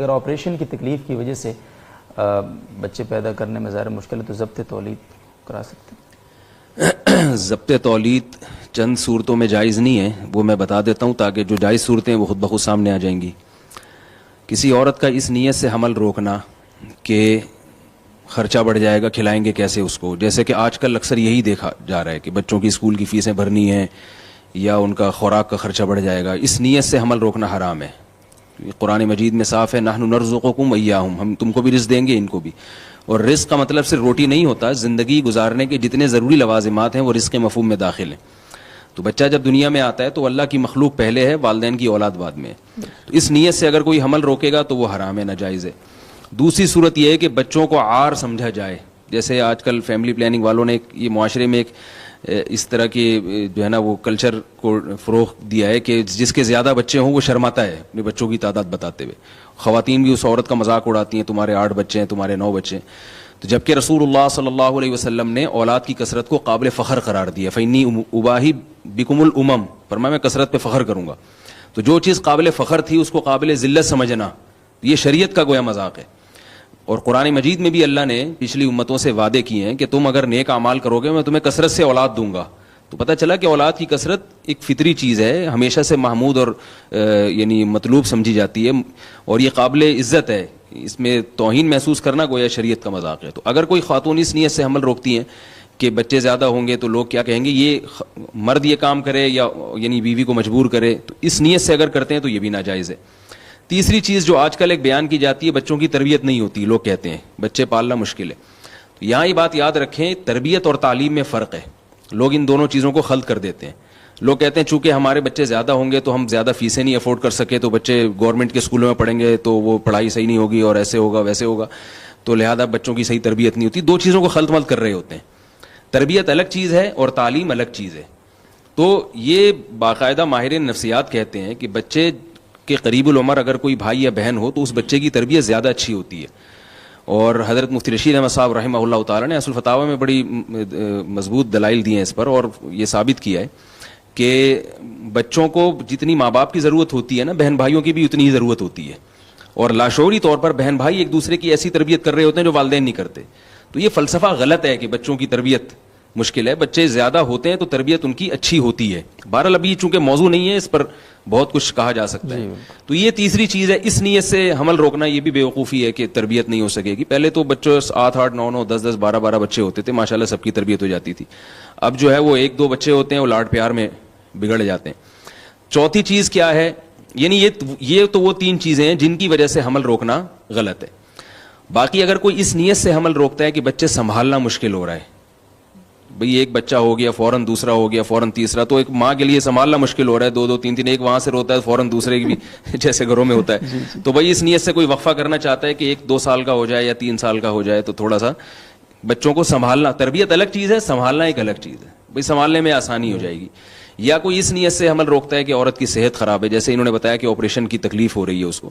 اگر آپریشن کی تکلیف کی وجہ سے بچے پیدا کرنے میں ظاہر مشکل ہے تو ضبط تولید کرا سکتے ہیں؟ ضبط تولید چند صورتوں میں جائز نہیں ہے، وہ میں بتا دیتا ہوں تاکہ جو جائز صورتیں وہ خود بخود سامنے آ جائیں گی. کسی عورت کا اس نیت سے حمل روکنا کہ خرچہ بڑھ جائے گا، کھلائیں گے کیسے اس کو، جیسے کہ آج کل اکثر یہی دیکھا جا رہا ہے کہ بچوں کی اسکول کی فیسیں بھرنی ہیں یا ان کا خوراک کا خرچہ بڑھ جائے گا، اس نیت سے حمل روکنا حرام ہے. قرآن مجید میں صاف ہے، نحن نرزقکم وإیاہم، ہم تم کو بھی رزق دیں گے ان کو بھی. اور رزق کا مطلب صرف روٹی نہیں ہوتا، زندگی گزارنے کے جتنے ضروری لوازمات ہیں وہ رزق مفہوم میں داخل ہیں. تو بچہ جب دنیا میں آتا ہے تو اللہ کی مخلوق پہلے ہے، والدین کی اولاد بعد میں ہے. تو اس نیت سے اگر کوئی حمل روکے گا تو وہ حرام ہے، ناجائز ہے. دوسری صورت یہ ہے کہ بچوں کو عار سمجھا جائے، جیسے آج کل فیملی پلاننگ والوں نے یہ معاشرے میں ایک اس طرح کی جو ہے نا وہ کلچر کو فروغ دیا ہے کہ جس کے زیادہ بچے ہوں وہ شرماتا ہے اپنے بچوں کی تعداد بتاتے ہوئے. خواتین بھی اس عورت کا مذاق اڑاتی ہیں، تمہارے 8 بچے ہیں، تمہارے 9 بچے ہیں. تو جبکہ رسول اللہ صلی اللہ علیہ وسلم نے اولاد کی کثرت کو قابل فخر قرار دیا. فإنی أباہی بکم الامم، فرمایا میں کثرت پہ فخر کروں گا. تو جو چیز قابل فخر تھی اس کو قابل ذلت سمجھنا یہ شریعت کا گویا مذاق ہے. اور قرآن مجید میں بھی اللہ نے پچھلی امتوں سے وعدے کیے ہیں کہ تم اگر نیک اعمال کرو گے میں تمہیں کثرت سے اولاد دوں گا. تو پتہ چلا کہ اولاد کی کثرت ایک فطری چیز ہے، ہمیشہ سے محمود اور یعنی مطلوب سمجھی جاتی ہے اور یہ قابل عزت ہے. اس میں توہین محسوس کرنا گویا شریعت کا مذاق ہے. تو اگر کوئی خاتون اس نیت سے حمل روکتی ہیں کہ بچے زیادہ ہوں گے تو لوگ کیا کہیں گے، یہ مرد یہ کام کرے یا یعنی بیوی کو مجبور کرے، تو اس نیت سے اگر کرتے ہیں تو یہ بھی ناجائز ہے. تیسری چیز جو آج کل ایک بیان کی جاتی ہے، بچوں کی تربیت نہیں ہوتی، لوگ کہتے ہیں بچے پالنا مشکل ہے. تو یہاں یہ بات یاد رکھیں، تربیت اور تعلیم میں فرق ہے. لوگ ان دونوں چیزوں کو خلط کر دیتے ہیں. لوگ کہتے ہیں چونکہ ہمارے بچے زیادہ ہوں گے تو ہم زیادہ فیسیں نہیں افورڈ کر سکے تو بچے گورنمنٹ کے اسکولوں میں پڑھیں گے تو وہ پڑھائی صحیح نہیں ہوگی اور ایسے ہوگا ویسے ہوگا، تو لہذا بچوں کی صحیح تربیت نہیں ہوتی. دو چیزوں کو خلط ملط کر رہے ہوتے ہیں. تربیت الگ چیز ہے اور تعلیم الگ چیز ہے. تو یہ باقاعدہ ماہرین نفسیات کہتے ہیں کہ بچے کے قریب العمر اگر کوئی بھائی یا بہن ہو تو اس بچے کی تربیت زیادہ اچھی ہوتی ہے. اور حضرت مفتی رشید احمد صاحب رحمہ اللہ تعالیٰ نے اصل فتاوی میں بڑی مضبوط دلائل دی ہیں اس پر، اور یہ ثابت کیا ہے کہ بچوں کو جتنی ماں باپ کی ضرورت ہوتی ہے نا، بہن بھائیوں کی بھی اتنی ہی ضرورت ہوتی ہے. اور لاشعوری طور پر بہن بھائی ایک دوسرے کی ایسی تربیت کر رہے ہوتے ہیں جو والدین نہیں کرتے. تو یہ فلسفہ غلط ہے کہ بچوں کی تربیت مشکل ہے. بچے زیادہ ہوتے ہیں تو تربیت ان کی اچھی ہوتی ہے. بہرحال ابھی چونکہ موضوع نہیں ہے اس پر بہت کچھ کہا جا سکتا ہے. تو یہ تیسری چیز ہے، اس نیت سے حمل روکنا یہ بھی بیوقوفی ہے کہ تربیت نہیں ہو سکے گی. پہلے تو بچوں 8 8 9 9 10 10 12 12 بچے ہوتے تھے، ماشاءاللہ سب کی تربیت ہو جاتی تھی. اب جو ہے وہ 1 2 بچے ہوتے ہیں، وہ لاڈ پیار میں بگڑ جاتے ہیں. چوتھی چیز کیا ہے، یعنی یہ تو وہ 3 چیزیں ہیں جن کی وجہ سے حمل روکنا غلط ہے. باقی اگر کوئی اس نیت سے حمل روکتا ہے کہ بچے سنبھالنا مشکل ہو رہا ہے، بھئی ایک بچہ ہو گیا فوراً دوسرا ہو گیا فوراً تیسرا، تو ایک ماں کے لیے سنبھالنا مشکل ہو رہا ہے، 2 2 3 3 ایک وہاں سے روتا ہے فوراً دوسرے کی بھی جیسے گھروں میں ہوتا ہے. تو بھئی اس نیت سے کوئی وقفہ کرنا چاہتا ہے کہ 1 2 سال کا ہو جائے یا 3 سال کا ہو جائے تو تھوڑا سا بچوں کو سنبھالنا، تربیت الگ چیز ہے، سنبھالنا ایک الگ چیز ہے. بھئی سنبھالنے میں آسانی ہو جائے گی. یا کوئی اس نیت سے حمل روکتا ہے کہ عورت کی صحت خراب ہے، جیسے انہوں نے بتایا کہ آپریشن کی تکلیف ہو رہی ہے اس کو،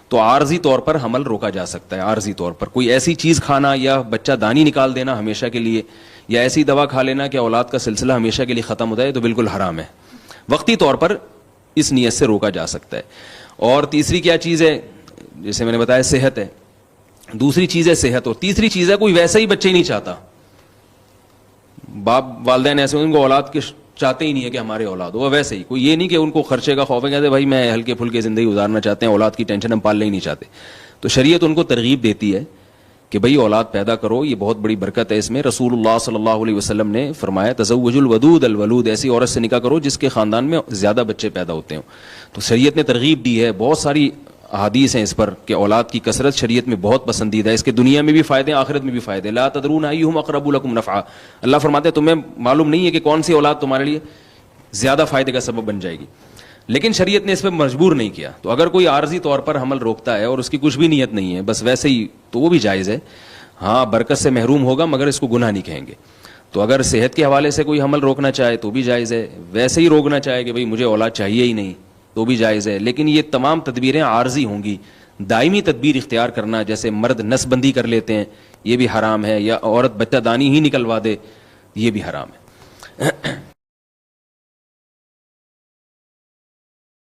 تو عارضی طور پر حمل روکا جا سکتا ہے. عارضی طور پر کوئی ایسی چیز کھانا یا بچہ دانی نکال دینا ہمیشہ کے لیے، یا ایسی دوا کھا لینا کہ اولاد کا سلسلہ ہمیشہ کے لیے ختم ہو جائے، تو بالکل حرام ہے. وقتی طور پر اس نیت سے روکا جا سکتا ہے. اور تیسری کیا چیز ہے، جیسے میں نے بتایا صحت ہے، دوسری چیز ہے صحت، اور تیسری چیز ہے کوئی ویسا ہی بچے ہی نہیں چاہتا. باپ والدین ایسے ان کو اولاد کے چاہتے ہی نہیں ہے کہ ہمارے اولاد ہو، ویسے ہی کوئی یہ نہیں کہ ان کو خرچے کا خوف ہے، کہتے بھائی میں ہلکے پھلکے زندگی گزارنا چاہتے ہیں، اولاد کی ٹینشن ہم پالنا ہی نہیں چاہتے. تو شریعت ان کو ترغیب دیتی ہے کہ بھئی اولاد پیدا کرو، یہ بہت بڑی برکت ہے اس میں. رسول اللہ صلی اللہ علیہ وسلم نے فرمایا تزوج الودود الولود، ایسی عورت سے نکاح کرو جس کے خاندان میں زیادہ بچے پیدا ہوتے ہوں. تو شریعت نے ترغیب دی ہے. بہت ساری احادیث ہیں اس پر کہ اولاد کی کثرت شریعت میں بہت پسندیدہ ہے، اس کے دنیا میں بھی فائدے ہیں آخرت میں بھی فائدے. لا تدرون ایہم اقرب لکم نفعا، اللہ فرماتے ہیں تمہیں معلوم نہیں ہے کہ کون سی اولاد تمہارے لیے زیادہ فائدے کا سبب بن جائے گی. لیکن شریعت نے اس پہ مجبور نہیں کیا. تو اگر کوئی عارضی طور پر حمل روکتا ہے اور اس کی کچھ بھی نیت نہیں ہے، بس ویسے ہی، تو وہ بھی جائز ہے. ہاں برکت سے محروم ہوگا مگر اس کو گناہ نہیں کہیں گے. تو اگر صحت کے حوالے سے کوئی حمل روکنا چاہے تو بھی جائز ہے، ویسے ہی روکنا چاہے کہ بھئی مجھے اولاد چاہیے ہی نہیں تو بھی جائز ہے. لیکن یہ تمام تدبیریں عارضی ہوں گی. دائمی تدبیر اختیار کرنا، جیسے مرد نس بندی کر لیتے ہیں، یہ بھی حرام ہے، یا عورت بچہ دانی ہی نکلوا دے، یہ بھی حرام ہے.